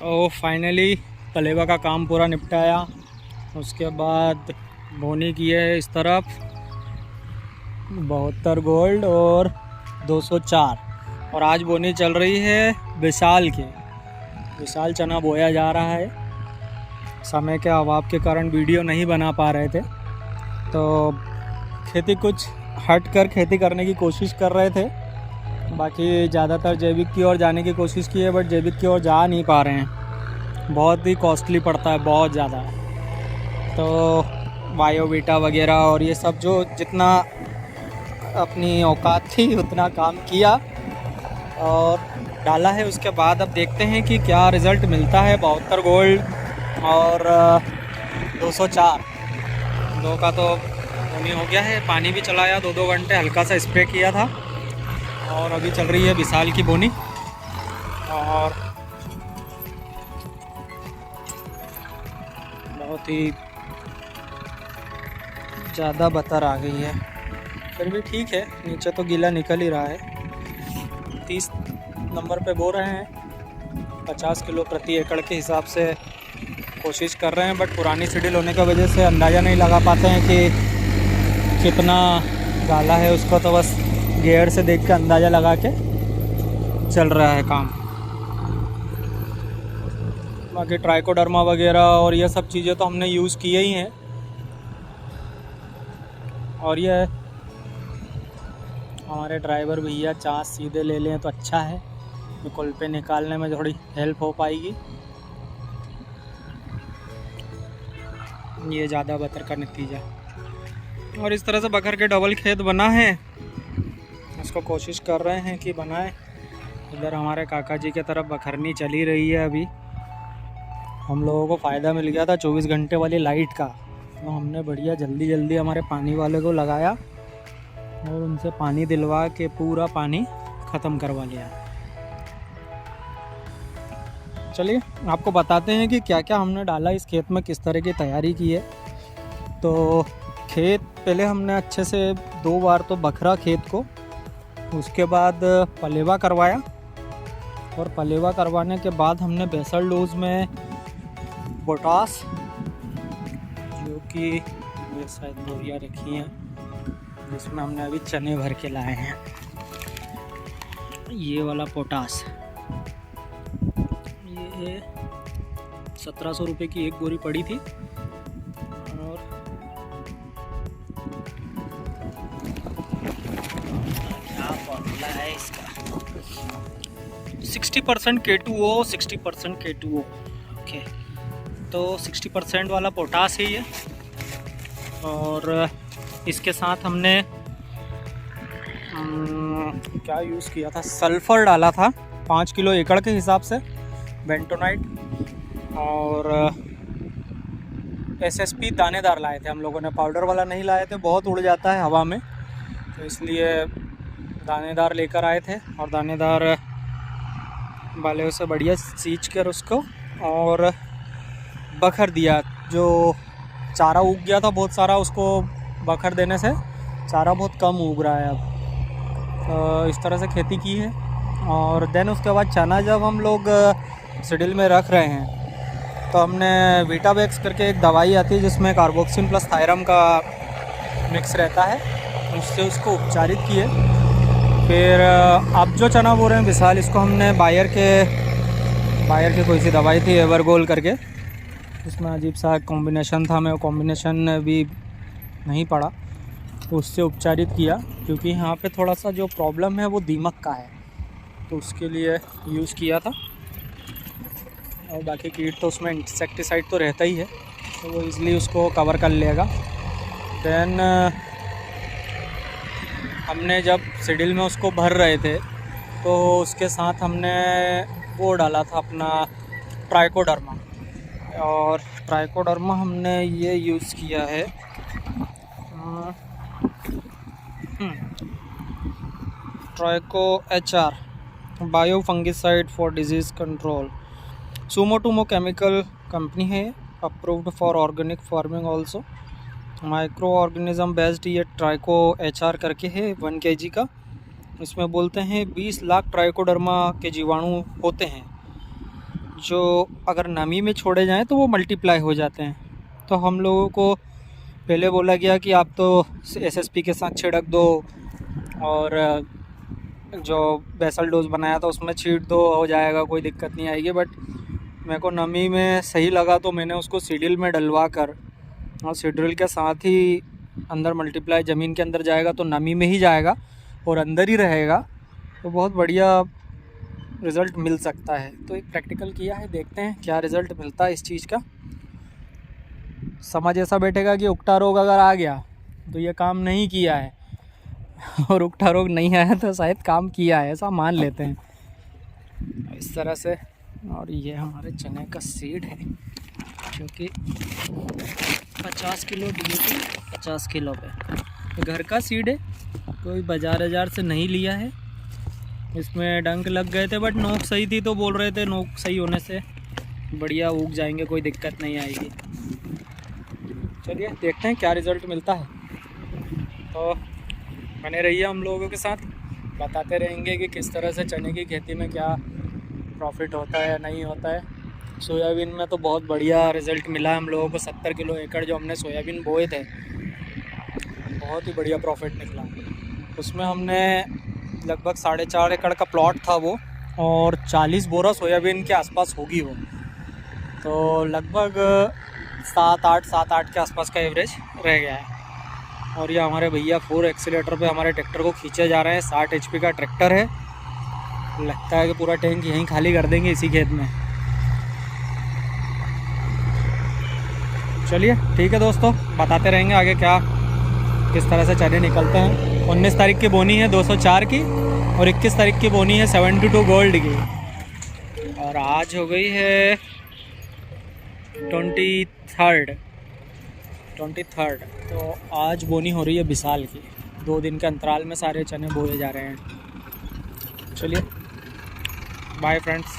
तो फाइनली पलेवा का काम पूरा निपटाया। उसके बाद बोनी की है इस तरफ 72 गोल्ड और 204, और आज बोनी चल रही है विशाल चना बोया जा रहा है। समय के अभाव के कारण वीडियो नहीं बना पा रहे थे, तो खेती कुछ हट कर खेती करने की कोशिश कर रहे थे। बाकी ज़्यादातर जैविक की ओर जाने की कोशिश की है, बट जैविक की ओर जा नहीं पा रहे हैं। बहुत ही कॉस्टली पड़ता है, बहुत ज़्यादा। तो बायोवीटा वगैरह और ये सब जो जितना अपनी औकात थी उतना काम किया और डाला है। उसके बाद अब देखते हैं कि क्या रिज़ल्ट मिलता है। 72 गोल्ड और 204 दो का तो बोनी हो गया है। पानी भी चलाया 2-2 घंटे, हल्का सा स्प्रे किया था। और अभी चल रही है विशाल की बोनी, और बहुत ही ज़्यादा बतर आ गई है। फिर भी ठीक है, नीचे तो गीला निकल ही रहा है। 30 नंबर पे बो रहे हैं, 50 किलो प्रति एकड़ के हिसाब से कोशिश कर रहे हैं। बट पुरानी सीडिल होने की वजह से अंदाज़ा नहीं लगा पाते हैं कि कितना डाला है उसको, तो बस गेयर से देख के अंदाज़ा लगा के चल रहा है काम। बाकी ट्राइकोडर्मा वगैरह और ये सब चीज़ें तो हमने यूज़ किए ही हैं। और ये हमारे ड्राइवर भैया चाँस सीधे ले लें तो अच्छा है, निकल पे निकालने में थोड़ी हेल्प हो पाएगी। ये ज़्यादा बतर का नतीजा। और इस तरह से बकर के डबल खेत बना है, इसको कोशिश कर रहे हैं कि बनाए। इधर हमारे काका जी की तरफ बखरनी चली रही है। अभी हम लोगों को फ़ायदा मिल गया था 24 घंटे वाली लाइट का, तो हमने बढ़िया जल्दी हमारे पानी वाले को लगाया और उनसे पानी दिलवा के पूरा पानी ख़त्म करवा लिया। चलिए आपको बताते हैं कि क्या क्या हमने डाला इस खेत में, किस तरह की तैयारी की है। तो खेत पहले हमने अच्छे से 2 बार तो बखरा खेत को, उसके बाद पलेवा करवाया, और पलेवा करवाने के बाद हमने बेसल डोज में पोटास, जो कि ये शायद बोरियाँ रखी हैं जिसमें हमने अभी चने भर के लाए हैं, ये वाला पोटास। ये 1700 रुपये की एक बोरी पड़ी थी। और क्या फॉर्मूला है इसका, 60% K2O 60% K2O। ओके, तो 60% वाला पोटास है ये। और इसके साथ हमने क्या यूज़ किया था, सल्फ़र डाला था 5 किलो एकड़ के हिसाब से, बेंटोनाइट। और SSP दानेदार लाए थे हम लोगों ने, पाउडर वाला नहीं लाए थे, बहुत उड़ जाता है हवा में, तो इसलिए दानेदार लेकर आए थे। और दानेदार वाले उसे बढ़िया सींच कर उसको और बखर दिया। जो चारा उग गया था बहुत सारा, उसको बखर देने से चारा बहुत कम उग रहा है अब। तो इस तरह से खेती की है। और देन उसके बाद चना जब हम लोग सीडिल में रख रहे हैं, तो हमने वीटावेक्स करके एक दवाई आती है जिसमें कार्बोक्सिन प्लस थायरम का मिक्स रहता है, उससे उसको उपचारित किए। फिर अब जो चना बो रहे हैं विशाल, इसको हमने बायर के कोई सी दवाई थी एवरगोल करके, उसमें अजीब सा कॉम्बिनेशन था, मैं वो कॉम्बिनेशन भी नहीं पड़ा, तो उससे उपचारित किया। क्योंकि यहाँ पे थोड़ा सा जो प्रॉब्लम है वो दीमक का है, तो उसके लिए यूज़ किया था। और बाकी कीट तो उसमें इंसेक्टिसाइड तो रहता ही है, तो वो इसलिए उसको कवर कर लेगा। देन हमने जब सीडिल में उसको भर रहे थे, तो उसके साथ हमने वो डाला था अपना ट्राइकोडर्मा। और ट्राइकोडर्मा हमने ये यूज़ किया है, Tricho HR bio fungicide for disease control. Sumitomo chemical company है, approved for organic farming also. Micro organism based ये ट्राइको HR करके है 1 kg का। इसमें बोलते हैं 20 लाख ट्राइकोडर्मा के जीवाणु होते हैं, जो अगर नमी में छोड़े जाएं तो वो मल्टीप्लाई हो जाते हैं। तो हम लोगों को पहले बोला गया कि आप तो एसएसपी के साथ छिड़क दो और जो बेसल डोज बनाया था उसमें छीट दो, हो जाएगा, कोई दिक्कत नहीं आएगी। बट मेरे को नमी में सही लगा तो मैंने उसको सीड्रिल में डलवा कर, और सीड्रिल के साथ ही अंदर मल्टीप्लाई ज़मीन के अंदर जाएगा तो नमी में ही जाएगा और अंदर ही रहेगा, तो बहुत बढ़िया रिज़ल्ट मिल सकता है। तो एक प्रैक्टिकल किया है, देखते हैं क्या रिज़ल्ट मिलता है इस चीज़ का। समझ ऐसा बैठेगा कि उकटा रोग अगर आ गया तो ये काम नहीं किया है, और उकटा रोग नहीं आया तो शायद काम किया है, ऐसा मान लेते हैं इस तरह से। और ये हमारे चने का सीड है जो कि 50 किलो DAP 50 किलो पे घर का सीड है, कोई बाज़ार से नहीं लिया है। इसमें डंक लग गए थे बट नोक सही थी, तो बोल रहे थे नोक सही होने से बढ़िया उग जाएंगे, कोई दिक्कत नहीं आएगी। चलिए देखते हैं क्या रिज़ल्ट मिलता है। तो बने रहिए हम लोगों के साथ, बताते रहेंगे कि किस तरह से चने की खेती में क्या प्रॉफिट होता है या नहीं होता है। सोयाबीन में तो बहुत बढ़िया रिज़ल्ट मिला हम लोगों को। 70 किलो एकड़ जो हमने सोयाबीन बोए थे, बहुत ही बढ़िया प्रॉफिट निकला। उसमें हमने लगभग 4.5 एकड़ का प्लॉट था वो, और 40 बोरा सोयाबीन के आसपास होगी वो, तो लगभग 7-8 के आसपास का एवरेज रह गया है। और ये हमारे भैया 4 एक्सीलेटर पे हमारे ट्रैक्टर को खींचे जा रहे हैं। 60 HP का ट्रैक्टर है, लगता है कि पूरा टैंक यहीं खाली कर देंगे इसी खेत में। चलिए ठीक है दोस्तों, बताते रहेंगे आगे क्या किस तरह से चने निकलते हैं। 19 तारीख की बोनी है 204 की, और 21 तारीख की बोनी है 72 गोल्ड की, और आज हो गई है 23rd। तो आज बोनी हो रही है विशाल की। 2 दिन के अंतराल में सारे चने बोए जा रहे हैं। चलिए बाय फ्रेंड्स।